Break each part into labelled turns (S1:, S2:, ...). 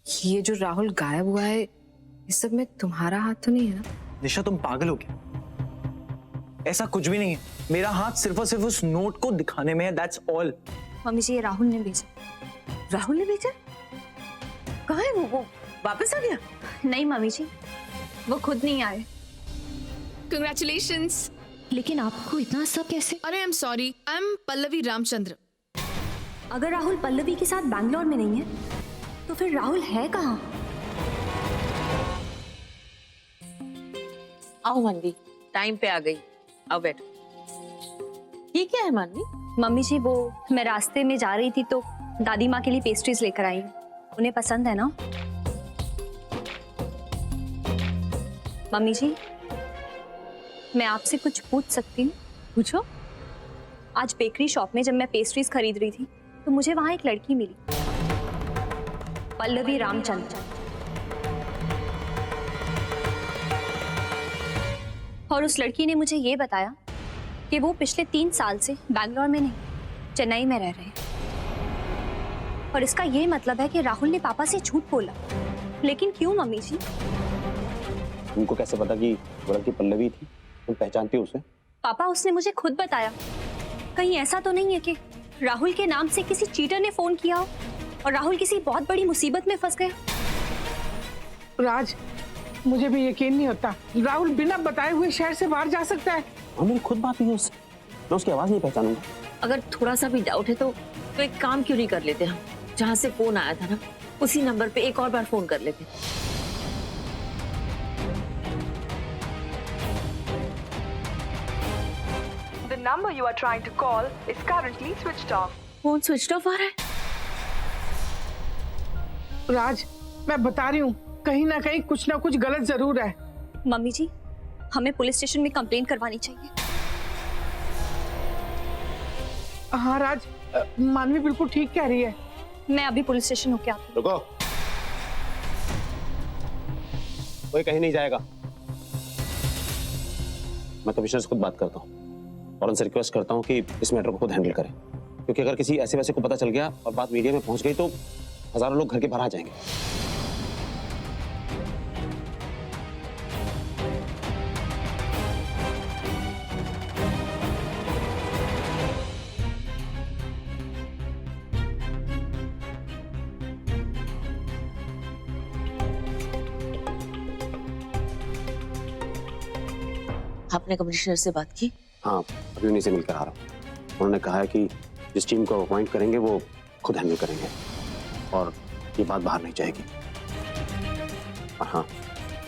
S1: ये जो राहुल गायब हुआ है, इस सब में तुम्हारा हाथ तो नहीं है ना?
S2: निशा, तुम पागल हो क्या? ऐसा कुछ भी नहीं है। मेरा हाथ सिर्फ और सिर्फ उस नोट को दिखाने में है, दैट्स ऑल।
S3: मम्मी जी, ये राहुल ने भेजा।
S4: राहुल ने भेजा? कहाँ है वो वापस आ गया?
S3: नहीं मम्मी जी, वो खुद नहीं आए।
S1: कंग्रेचुलेशंस।
S3: लेकिन आपको इतना सब कैसे?
S1: अरे I am sorry, I am Pallavi Ramchandra.
S3: अगर राहुल पल्लवी के साथ बैंगलोर में नहीं है तो फिर राहुल है कहाँ?
S4: आओ मानवी, टाइम पे आ गई। आओ बैठो। ये क्या है मानवी?
S3: मम्मी जी, वो मैं रास्ते में जा रही थी तो दादी माँ के लिए पेस्ट्रीज लेकर आई हूँ। उन्हें पसंद है ना? मम्मी जी, मैं आपसे कुछ पूछ सकती हूँ?
S4: पूछो।
S3: आज बेकरी शॉप में जब मैं पेस्ट्रीज खरीद रही थी तो मुझे वहां एक लड़की मिली, पल्लवी रामचंद्र। और उस लड़की ने मुझे ये बताया कि वो पिछले 3 साल से बैंगलोर में नहीं, चेन्नई में रह रहे हैं। और इसका ये मतलब है कि राहुल ने पापा से झूठ बोला। लेकिन क्यों मम्मी जी?
S5: तुमको कैसे पता कि वो लड़की पल्लवी थी? तुम पहचानती हो उसे?
S3: पापा, उसने मुझे खुद बताया। कहीं ऐसा तो नहीं है कि राहुल के नाम से किसी चीटर ने फोन किया हो और राहुल किसी बहुत बड़ी मुसीबत में फंस गया?
S6: राज, मुझे भी यकीन नहीं होता राहुल बिना बताए हुए शहर से बाहर जा सकता है।
S5: हाँ, मेरी खुद बात हुई उससे। मैं उसकी आवाज नहीं पहचानूंगा।
S4: अगर थोड़ा सा भी डाउट है तो एक काम क्यों नहीं कर लेते हम? जहाँ से फोन आया था ना, उसी नंबर पे एक और बार फोन कर लेते।
S7: The number you are trying to call is currently switched off.
S4: Phone switch off आ रहा है।
S6: राज, मैं बता रही हूँ, कहीं ना कहीं कुछ ना कुछ गलत जरूर है।
S3: मम्मी जी, हमें पुलिस स्टेशन में कंप्लेन करवानी चाहिए।
S6: हाँ राज, मानवी बिल्कुल ठीक कह रही है।
S3: मैं अभी पुलिस स्टेशन होके आती हूँ।
S5: रुको, कोई कहीं नहीं जाएगा। मैं कमिश्नर से खुद बात करता हूँ और उनसे रिक्वेस्ट करता हूँ कि इस मैटर को खुद हैंडल करें, क्योंकि अगर किसी ऐसे वैसे को पता चल गया और बात मीडिया में पहुंच गई तो हजारों लोग घर के बाहर आ जाएंगे।
S4: आपने कमिश्नर से बात की?
S5: हाँ, अभी उन्हीं से मिलकर आ रहा हूँ। उन्होंने कहा है कि जिस टीम को अपॉइंट करेंगे वो खुद हैंडल करेंगे और ये बात बाहर नहीं जाएगी। और हाँ,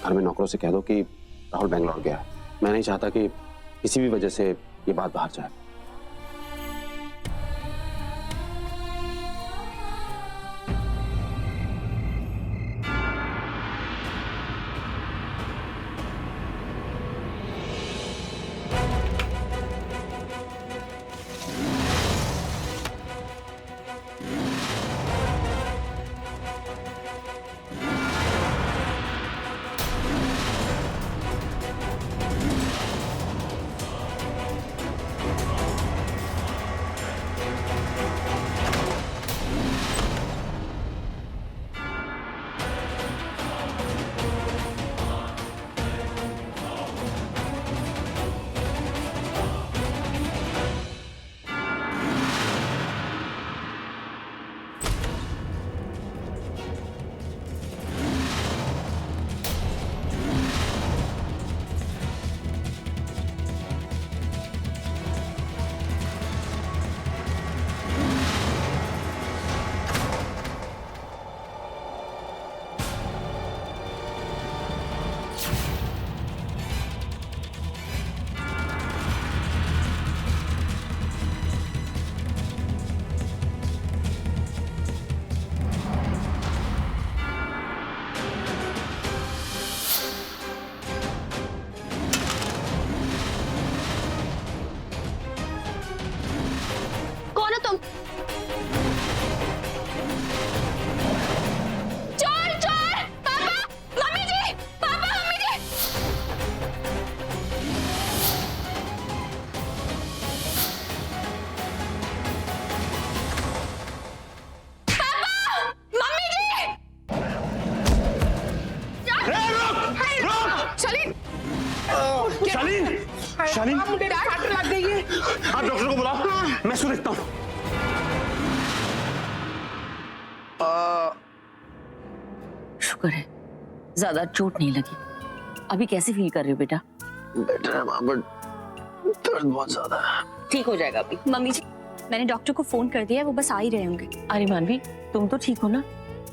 S5: घर में नौकरों से कह दो कि राहुल बेंगलोर गया है। मैं नहीं चाहता कि किसी भी वजह से ये बात बाहर जाए। शालीन, शालीन,
S6: मुझे काट लग गई है।
S5: आप डॉक्टर को बुलाओ, मैं इसको देखता हूँ।
S4: शुक्र है ज्यादा चोट नहीं लगी। अभी कैसे फील कर रहे हो बेटा?
S2: बेटर है माँ, बट दर्द बहुत ज्यादा है।
S4: ठीक हो जाएगा अभी।
S3: मम्मी जी, मैंने डॉक्टर को फोन कर दिया है, वो बस आ ही रहे होंगे।
S4: अरे मानवी, तुम तो ठीक हो ना?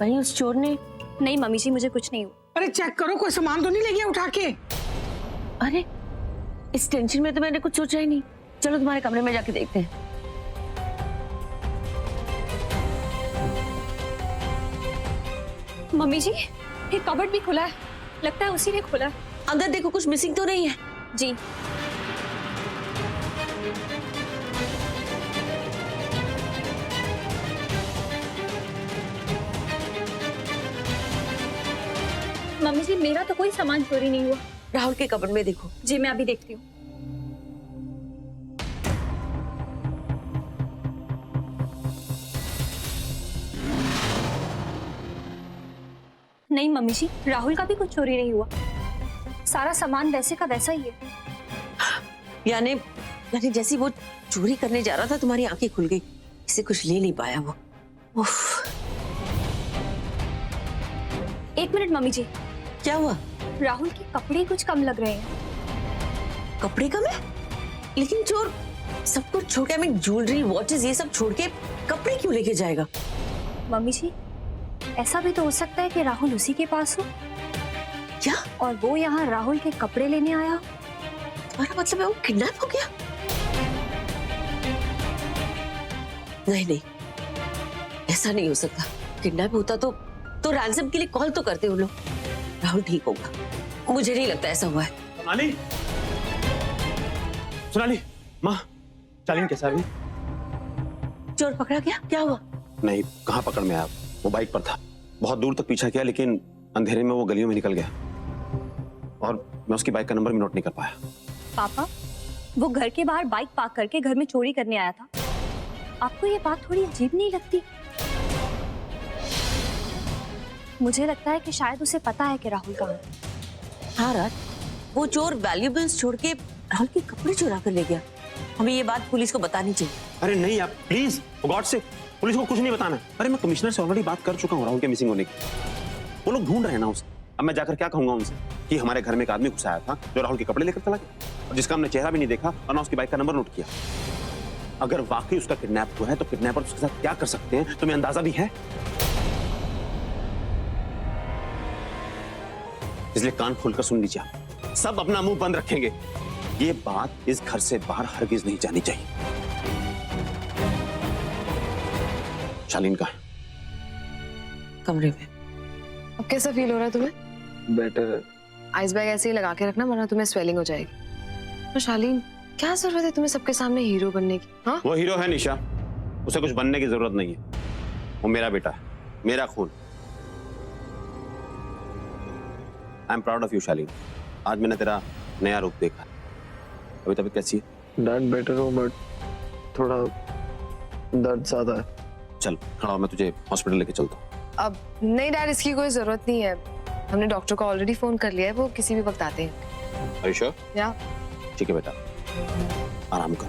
S4: वहीं उस चोर ने?
S3: नहीं मम्मी जी, मुझे कुछ नहीं हुआ।
S6: अरे चेक करो, कोई सामान तो नहीं ले गया उठा के?
S4: अरे इस टेंशन में तो मैंने कुछ सोचा ही नहीं। चलो तुम्हारे कमरे में जाके देखते हैं।
S3: मम्मी जी, ये कबर्ड भी खुला है, लगता है उसी ने खोला है।
S4: अंदर देखो, कुछ मिसिंग तो नहीं है?
S3: जी। मम्मी जी, मेरा तो कोई सामान चोरी नहीं हुआ।
S4: राहुल के कबर्ड में देखो।
S3: जी मैं अभी देखती हूँ। नहीं मम्मी जी, राहुल का भी कुछ चोरी नहीं हुआ। सारा सामान वैसे का वैसा ही है।
S4: यानी जैसी वो चोरी करने जा रहा था, तुम्हारी आंखें खुल गई। इसे कुछ ले नहीं पाया वो। उफ।
S3: एक मिनट मम्मी जी,
S4: क्या हुआ?
S3: राहुल के कपड़े कुछ कम लग रहे हैं।
S4: कपड़े कम है? लेकिन चोर सब कुछ छोड़ के, ज्वेलरी, वॉचेस, ये सब छोड़ के कपड़े क्यों लेके जाएगा?
S3: मम्मी जी, ऐसा भी तो हो सकता है कि राहुल उसी के पास हो।
S4: क्या?
S3: और वो यहाँ राहुल के कपड़े लेने आया हो।
S4: तुम्हारा मतलब है वो किडनैप हो गया? नहीं नहीं, ऐसा नहीं हो सकता। किडनैप होता तो रैंसम के लिए कॉल तो करते वो लोग। राहुल ठीक होगा, मुझे नहीं लगता ऐसा हुआ है।
S5: सोनाली, सोनाली, माँ, शालीन कैसा है?
S4: चोर पकड़ा गया? क्या हुआ?
S5: नहीं, कहाँ पकड़ में आया? वो बाइक पर था, बहुत दूर तक पीछा किया, लेकिन अंधेरे में वो गलियों में निकल गया और मैं उसकी बाइक का नंबर भी नोट नहीं कर पाया।
S3: पापा, वो घर के बाहर बाइक पार्क करके घर में चोरी करने आया था। आपको ये बात थोड़ी अजीब नहीं लगती? मुझे लगता है कि शायद उसे पता है कि राहुल कहाँ है।
S4: हाँ राज, वो चोर वैल्यूएबल्स छोड़ के राहुल के कपड़े चुरा कर ले गया। हमें ये बात पुलिस को बतानी चाहिए।
S5: अरे नहीं आप प्लीज, गॉड से पुलिस को कुछ नहीं बताना। अरे मैं कमिश्नर से ऑलरेडी बात कर चुका हूँ राहुल के मिसिंग होने की। वो लोग ढूंढ रहे हैं ना उसे। अब मैं जाकर क्या कहूंगा उनसे कि हमारे घर में एक आदमी घुस आया था जो राहुल के कपड़े लेकर चला गया और जिसका हमने चेहरा भी नहीं देखा और ना उसकी बाइक का नंबर नोट किया। अगर वाकई उसका किडनैप हुआ है तो किडनैपर उसके साथ क्या कर सकते हैं तुम्हें अंदाजा भी है? इसलिए कान खोलकर सुन लीजिए, सब अपना मुंह बंद रखेंगे। ये बात इस घर से बाहर हरगिज नहीं जानी चाहिए। शालीन का
S4: कमरे में।
S1: अब कैसा फील हो रहा है तुम्हें?
S2: बेटर है।
S1: आइस बैग ऐसे ही लगा के रखना, वरना तुम्हें स्वेलिंग हो जाएगी। तो शालीन, क्या जरूरत है तुम्हें सबके सामने हीरो बनने की? हाँ,
S5: वो हीरो है निशा, उसे कुछ बनने की जरूरत नहीं है। वो मेरा बेटा है, मेरा खून। I am proud of you Shaleen. आज मैंने तेरा नया रूप देखा। अभी तबीयत कैसी है?
S2: डैड बेटर हो, बट थोड़ा दर्द ज्यादा है।
S5: चल खड़ा हो, मैं तुझे हॉस्पिटल लेके चलता हूँ।
S1: अब नहीं डैड, इसकी कोई जरूरत नहीं है। हमने डॉक्टर को ऑलरेडी फोन कर लिया है, वो किसी भी वक्त आते हैं।
S5: Are you sure?
S1: या
S5: ठीक है बेटा, आराम कर।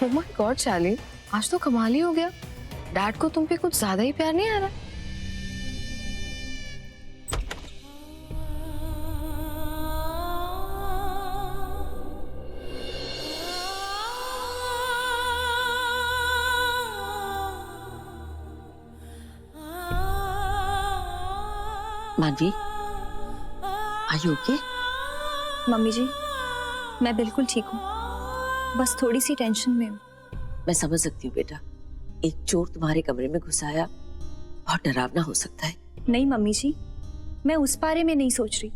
S1: ओह माय गॉड शालीन, आज तो कमाल ही हो गया। डैड को तुम पे कुछ ज्यादा ही प्यार नहीं आ रहा?
S4: मानवी, आर यू ओके?
S3: मम्मी जी, मैं बिल्कुल ठीक हूँ, बस थोड़ी सी टेंशन में हूँ।
S4: मैं समझ सकती हूँ बेटा, एक चोर तुम्हारे कमरे में घुस आया, बहुत डरावना हो सकता है।
S3: नहीं मम्मी जी, मैं उस बारे में नहीं सोच रही।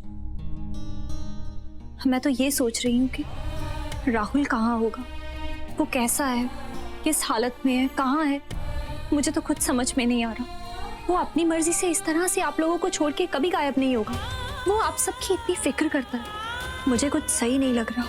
S3: मैं तो ये सोच रही हूँ कि राहुल कहाँ होगा, वो कैसा है, किस हालत में है, कहाँ है। मुझे तो खुद समझ में नहीं आ रहा। वो अपनी मर्जी से इस तरह से आप लोगों को छोड़ के कभी गायब नहीं होगा। वो आप सबकी इतनी फिक्र करता है, मुझे कुछ सही नहीं लग रहा।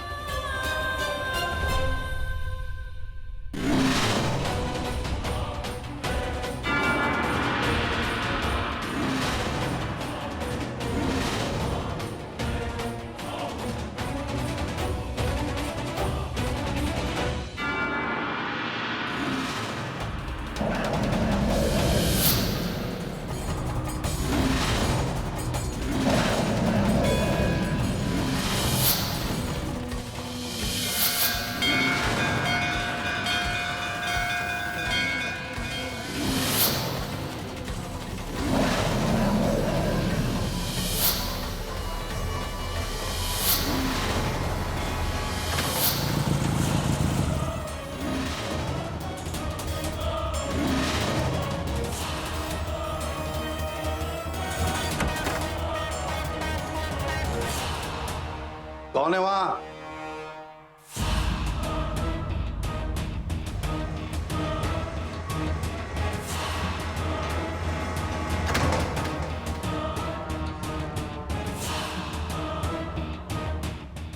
S8: कौन है वहां?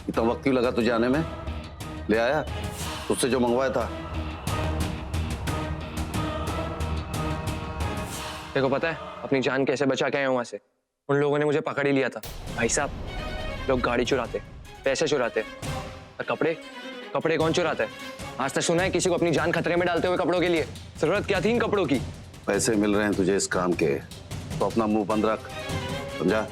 S8: इतना वक्त क्यों लगा तुझे आने में? ले आया तुझसे जो मंगवाया था?
S9: देखो पता है अपनी जान कैसे बचा के आए वहां से? उन लोगों ने मुझे पकड़ ही लिया था। भाई साहब, लोग गाड़ी चुराते, पैसे चुराते, और कपड़े कपड़े कौन चुराता है? आज तक सुना है किसी को अपनी जान खतरे में डालते हुए कपड़ों के लिए? जरूरत क्या थी इन कपड़ों की?
S8: पैसे मिल रहे हैं तुझे इस काम के, तो अपना मुंह बंद रख, समझा?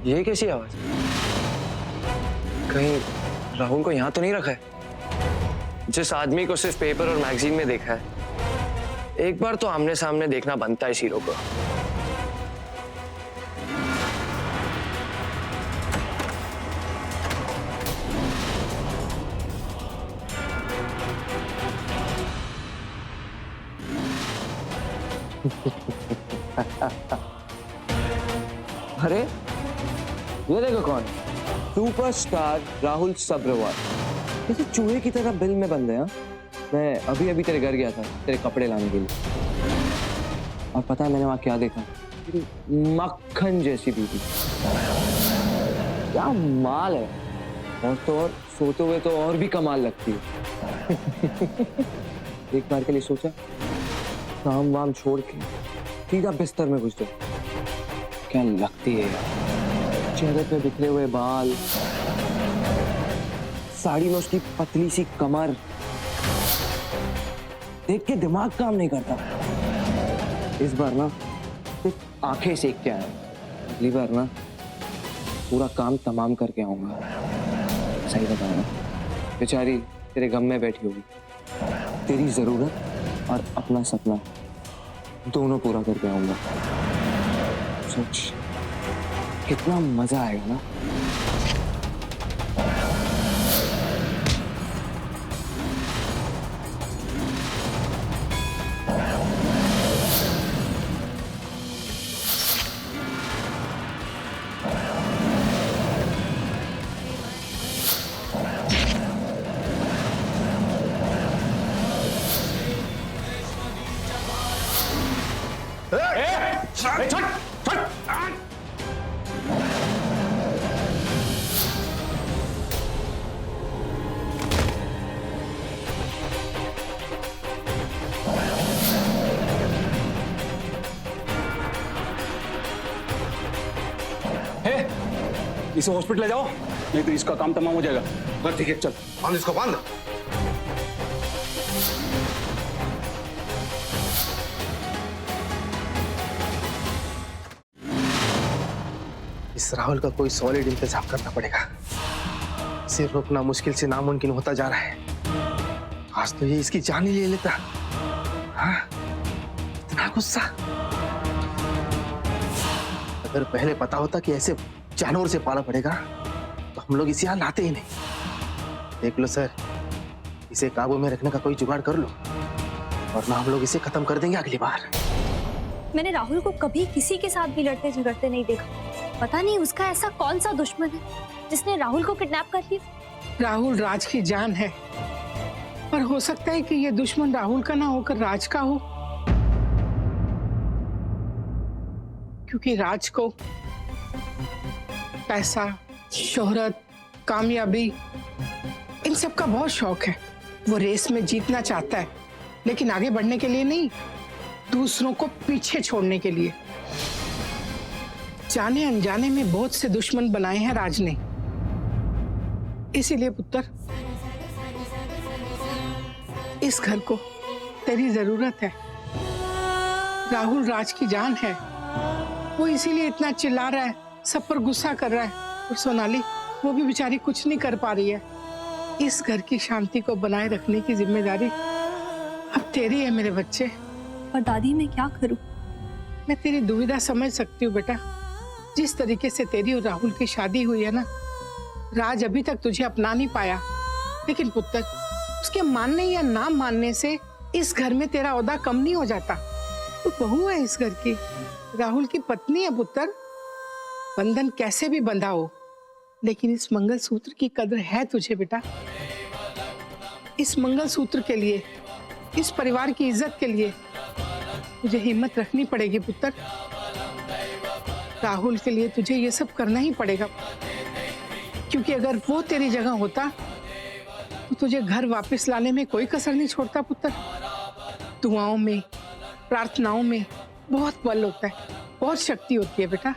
S9: ये कैसी आवाज? कहीं राहुल को यहाँ तो नहीं रखा है? जिस आदमी को सिर्फ पेपर और मैगजीन में देखा है, एक बार तो आमने सामने देखना बनता है इस हीरो को।
S2: अरे ये देखो कौन, सुपरस्टार राहुल सब्रवाल। जैसे चूहे की तरह बिल में बंद है। हाँ, मैं अभी अभी तेरे घर गया था तेरे कपड़े लाने के लिए, और पता है मैंने वहां क्या देखा? मक्खन जैसी बीवी, क्या माल है। और तो और सोते हुए तो और भी कमाल लगती है। एक बार के लिए सोचा काम वाम छोड़ के सीधा बिस्तर में घुस जाओ, क्या लगती है यार। चेहरे पे बिखरे हुए बाल, साड़ी में उसकी पतली सी कमर, देख के दिमाग काम नहीं करता। इस बार ना सिर्फ आंखें सेक के आया, अगली बार ना पूरा काम तमाम करके आऊंगा। सही बता रहा, बेचारी तेरे गम में बैठी होगी, तेरी जरूरत और अपना सपना दोनों पूरा करके आऊंगा। सोच कितना मजा आएगा ना। इसे हॉस्पिटल ले जाओ, नहीं तो इसका काम तमाम हो जाएगा। बस ठीक है, चल बांध इसको, बांध।
S10: इस राहुल का कोई सॉलिड इंतजाम करना पड़ेगा। इसे रोकना मुश्किल से नामुमकिन होता जा रहा है। आज तो ये इसकी जान ही ले लेता। हाँ, इतना गुस्सा। अगर पहले पता होता कि ऐसे जानवर से पाला पड़ेगा तो हम लोग इसे यहाँ लाते ही नहीं। देख लो सर, इसे काबू में रखने का कोई जुगाड़ कर लो, वरना हम लोग इसे खत्म कर देंगे अगली बार।
S3: मैंने राहुल को कभी किसी के साथ भी लड़ते झगड़ते नहीं देखा। पता नहीं उसका ऐसा कौन सा दुश्मन है जिसने राहुल को किडनैप कर लिया।
S6: राहुल राज की जान है, पर हो सकता है कि ये दुश्मन राहुल का ना होकर राज का हो, क्योंकि राज को पैसा, शोहरत, कामयाबी, इन सब का बहुत शौक है। वो रेस में जीतना चाहता है, लेकिन आगे बढ़ने के लिए नहीं, दूसरों को पीछे छोड़ने के लिए। जाने अनजाने में बहुत से दुश्मन बनाए हैं राज ने। इसीलिए पुत्र, इस घर को तेरी जरूरत है। राहुल राज की जान है, वो इसीलिए इतना चिल्ला रहा है, सब पर गुस्सा कर रहा है। और सोनाली, वो भी बेचारी कुछ नहीं कर पा रही है। इस घर की शांति को बनाए रखने की जिम्मेदारी अब तेरी है मेरे बच्चे।
S3: और दादी, मैं क्या करूं?
S6: मैं तेरी दुविधा समझ सकती हूँ बेटा। जिस तरीके से तेरी और राहुल की शादी हुई है ना, राज अभी तक तुझे अपना नहीं पाया, लेकिन पुत्र, उसके मानने या ना मानने से इस घर में तेरा ओहदा कम नहीं हो जाता। तू बहू है इस घर की, राहुल की पत्नी है पुत्र। बंधन कैसे भी बंधा हो, लेकिन इस मंगलसूत्र की कदर है तुझे बेटा। इस मंगलसूत्र के लिए, इस परिवार की इज्जत के लिए तुझे हिम्मत रखनी पड़ेगी पुत्र। राहुल के लिए तुझे ये सब करना ही पड़ेगा, क्योंकि अगर वो तेरी जगह होता तो तुझे घर वापस लाने में कोई कसर नहीं छोड़ता पुत्र। दुआओं में, प्रार्थनाओं में बहुत बल होता है, बहुत शक्ति होती है बेटा।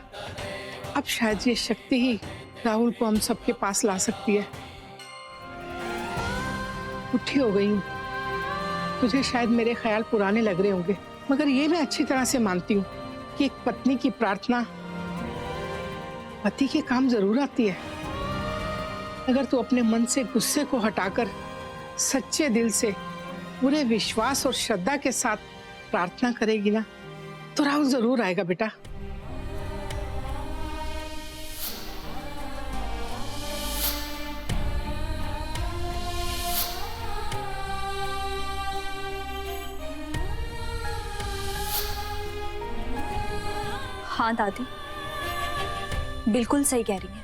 S6: अब शायद ये शक्ति ही राहुल को हम सबके पास ला सकती है। उठी हो गई हूँ, तुझे शायद मेरे ख्याल पुराने लग रहे होंगे, मगर ये मैं अच्छी तरह से मानती हूँ कि एक पत्नी की प्रार्थना पति के काम जरूर आती है। अगर तू अपने मन से गुस्से को हटाकर सच्चे दिल से, पूरे विश्वास और श्रद्धा के साथ प्रार्थना करेगी ना, तो राहुल जरूर आएगा बेटा।
S3: हाँ दादी, बिल्कुल सही कह रही हैं।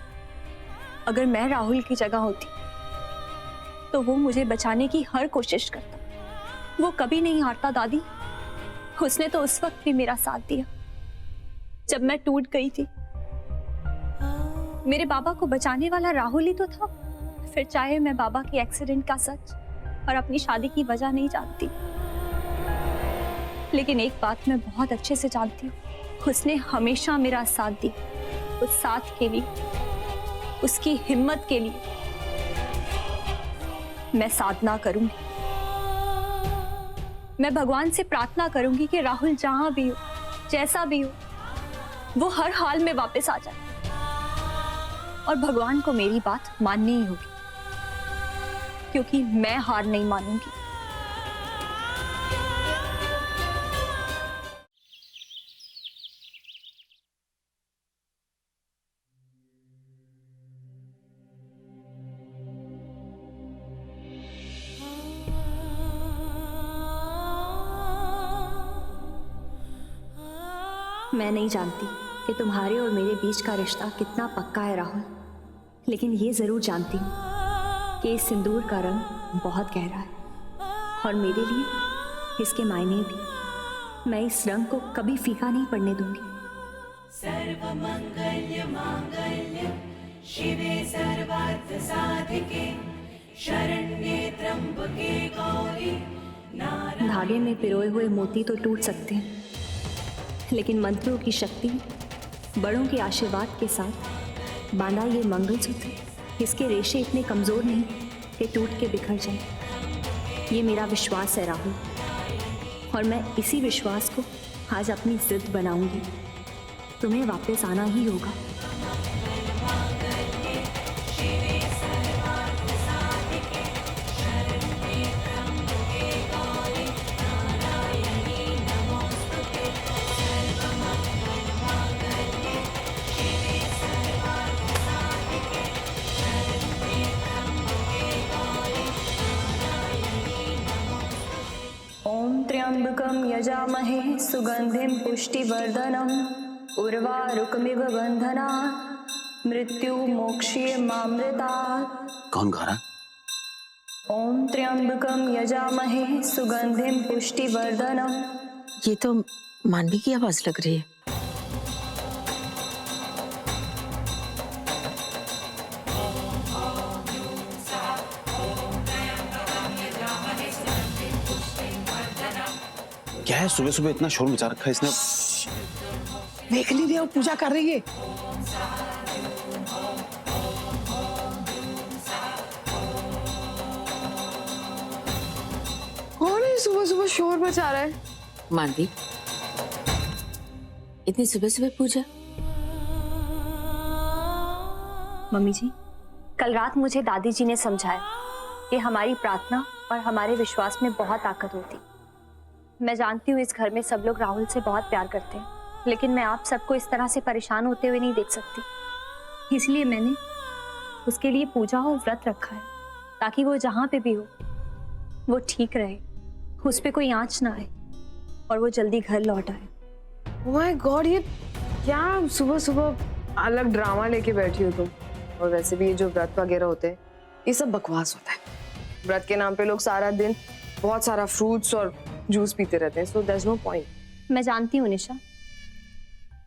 S3: अगर मैं राहुल की जगह होती तो वो मुझे बचाने की हर कोशिश करता। वो कभी नहीं हारता दादी। उसने तो उस वक्त भी मेरा साथ दिया जब मैं टूट गई थी। मेरे बाबा को बचाने वाला राहुल ही तो था। फिर चाहे मैं बाबा के एक्सीडेंट का सच और अपनी शादी की वजह नहीं जानती, लेकिन एक बात मैं बहुत अच्छे से जानती हूँ, उसने हमेशा मेरा साथ दिया। उस साथ के लिए, उसकी हिम्मत के लिए मैं साधना करूंगी। मैं भगवान से प्रार्थना करूंगी कि राहुल जहां भी हो, जैसा भी हो, वो हर हाल में वापस आ जाए। और भगवान को मेरी बात माननी ही होगी, क्योंकि मैं हार नहीं मानूंगी। मैं नहीं जानती कि तुम्हारे और मेरे बीच का रिश्ता कितना पक्का है राहुल, लेकिन ये जरूर जानती हूँ कि इस सिंदूर का रंग बहुत गहरा है और मेरे लिए इसके मायने भी। मैं इस रंग को कभी फीका नहीं पड़ने दूंगी।
S11: सर्वमंगल्य मांगल्य शिवे सर्वार्थ साधिके शरण्ये त्र्यंबके गौरी।
S3: धागे में पिरोए हुए मोती तो टूट सकते हैं, लेकिन मंत्रों की शक्ति, बड़ों के आशीर्वाद के साथ बांधा ये मंगलसूत्र, इसके रेशे इतने कमजोर नहीं कि टूट के बिखर जाए। ये मेरा विश्वास है राहुल, और मैं इसी विश्वास को आज अपनी जिद बनाऊंगी। तुम्हें वापस आना ही होगा। त्र्यंबकं यजामहे सुगंधिं पुष्टिवर्धनम् उर्वारुकमिव बन्धनात् मृत्यु मोक्ष्ये मामृतात्।
S5: कौन गा रहा?
S3: ओम त्र्यंबकं यजामहे सुगंधिं पुष्टिवर्धनम्।
S4: ये तो मानवी की आवाज लग रही है।
S5: क्या है, सुबह सुबह इतना शोर मचा रखा है इसने?
S6: देख लीजिए, वो पूजा कर रही है।
S1: कौन है सुबह सुबह शोर मचा रहा है?
S4: मानवी, इतनी सुबह सुबह पूजा?
S3: मम्मी जी, कल रात मुझे दादी जी ने समझाया कि हमारी प्रार्थना और हमारे विश्वास में बहुत ताकत होती। मैं जानती हूँ इस घर में सब लोग राहुल से बहुत प्यार करते हैं, लेकिन मैं आप सबको इस तरह से परेशान होते हुए नहीं देख सकती। इसलिए मैंने उसके लिए पूजा और व्रत रखा है, ताकि वो जहाँ पे भी हो वो ठीक रहे, उस पे कोई आंच ना आए और वो जल्दी घर लौट आए।
S1: माय गॉड, ये क्या सुबह सुबह अलग ड्रामा लेके बैठी हो तुम। और वैसे भी ये जो व्रत वगैरह होते हैं ये सब बकवास होता है। व्रत के नाम पे लोग सारा दिन बहुत सारा फ्रूट्स और जूस पीते रहते हैं, so there is no point.
S3: मैं जानती हूँ निशा,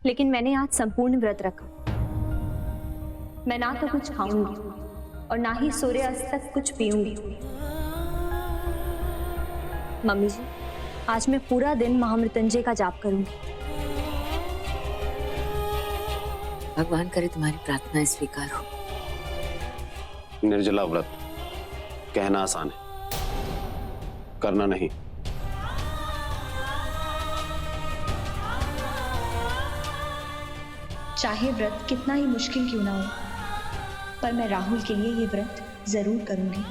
S3: लेकिन मैंने आज संपूर्ण व्रत रखा। मैं ना तो कुछ खाऊंगी और ना ही सूर्यास्त तक कुछ पीऊंगी। मम्मी जी, आज मैं पूरा दिन महामृत्युंजय का जाप करूंगी।
S4: भगवान करे तुम्हारी प्रार्थना स्वीकार हो।
S5: निर्जला व्रत कहना आसान है, करना नहीं।
S3: चाहे व्रत कितना ही मुश्किल क्यों ना हो, पर मैं राहुल के लिए ये व्रत जरूर करूंगी।